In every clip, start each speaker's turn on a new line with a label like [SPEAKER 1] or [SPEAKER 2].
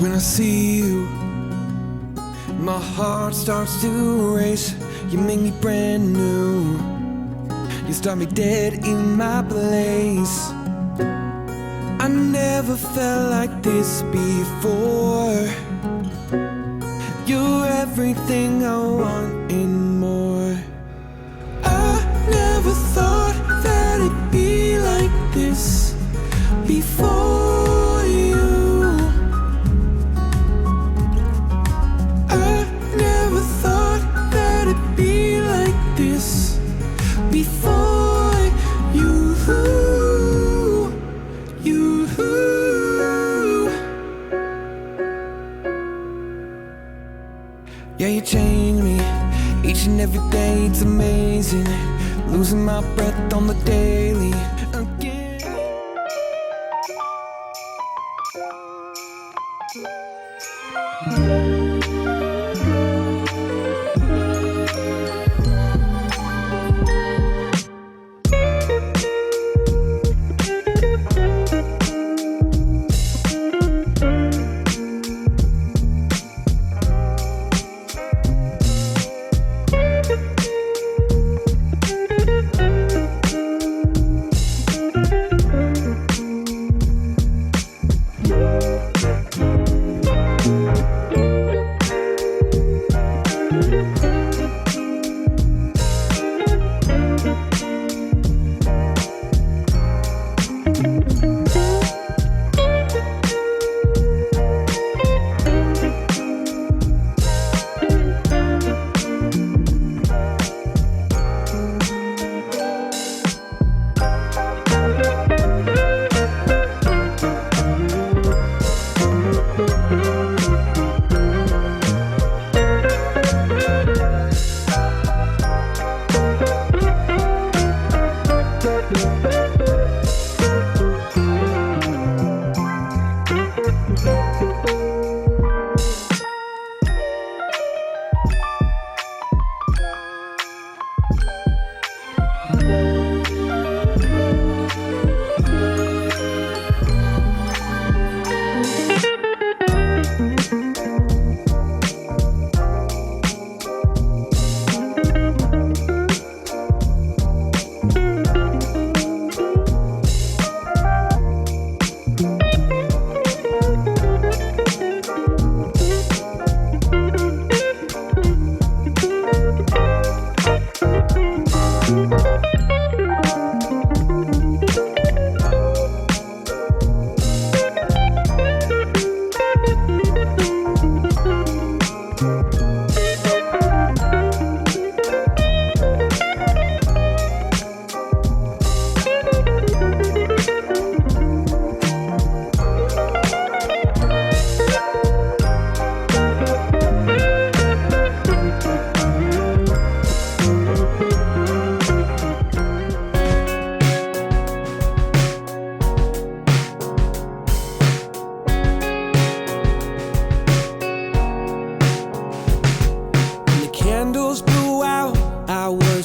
[SPEAKER 1] When I see you, my heart starts to race. You make me brand new. You start me dead in my place. I never felt like this before. You're everything I want and more. I never thought that it'd be like this before you. I never thought that it'd be like this before you. Yeah, you change me each and every day, it's amazing. Losing my breath on the daily again.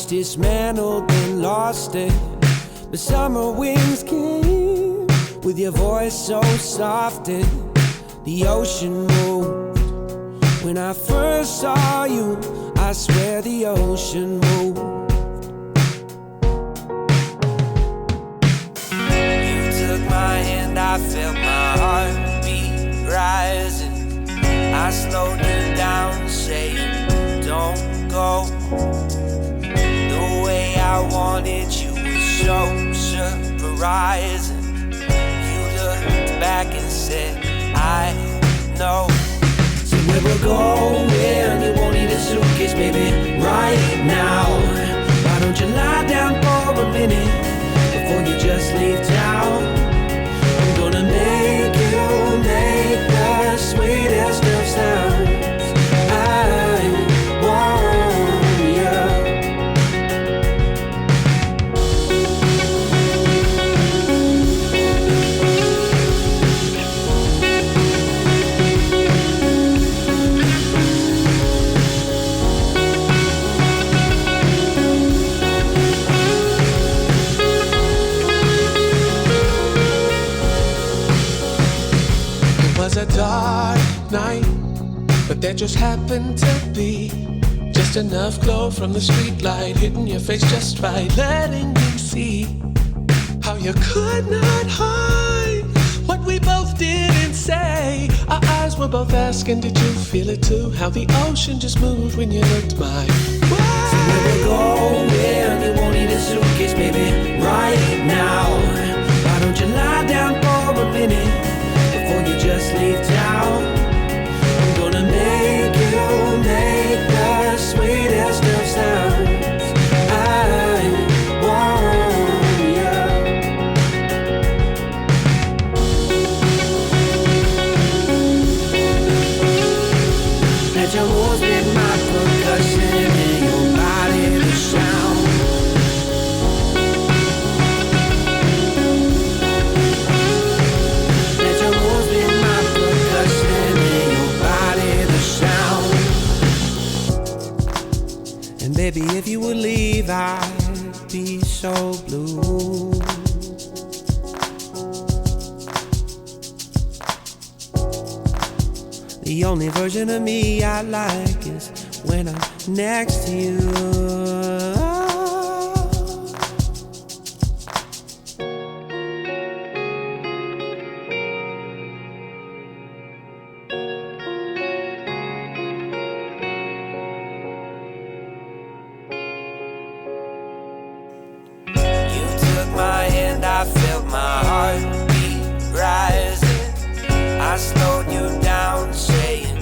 [SPEAKER 2] Dismantled and lost it. The summer winds came with your voice so soft and the ocean moved. When I first saw you, I swear the ocean moved. You took my hand, I felt my heartbeat rising. I slowed you down, saying, don't go. I wanted you was so surprising. You looked back and said, I know. So where we're going, you won't need a suitcase, baby, right now. Why don't you lie down for a minute before you just leave town? I'm gonna make you make the sweetest of sounds. I want
[SPEAKER 3] but there just happened to be just enough glow from the street light hitting your face just right, letting me see how you could not hide what we both didn't say. Our eyes were both asking, did you feel it too? How the ocean just moved when you looked my way.
[SPEAKER 2] So where we're going, you won't need a suitcase, baby, right now. Why don't you lie down for a minute before you just leave town? I'm gonna make you make the sweetest of sounds. I want you. Let your moves be my percussion and your body the sound. Let your moves be my percussion and your body the sound. And baby, if you would leave, I'd be so blue. The only version of me I like is when I'm next to you. You took my hand, I felt my heartbeat rising. I slowed you down, saying,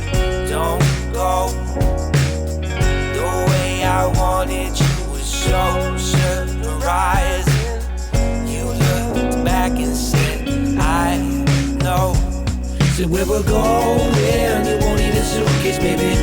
[SPEAKER 2] don't go. The way I wanted you was so surprising. You looked back and said, I know. Said where we're going, you won't need a suitcase, baby,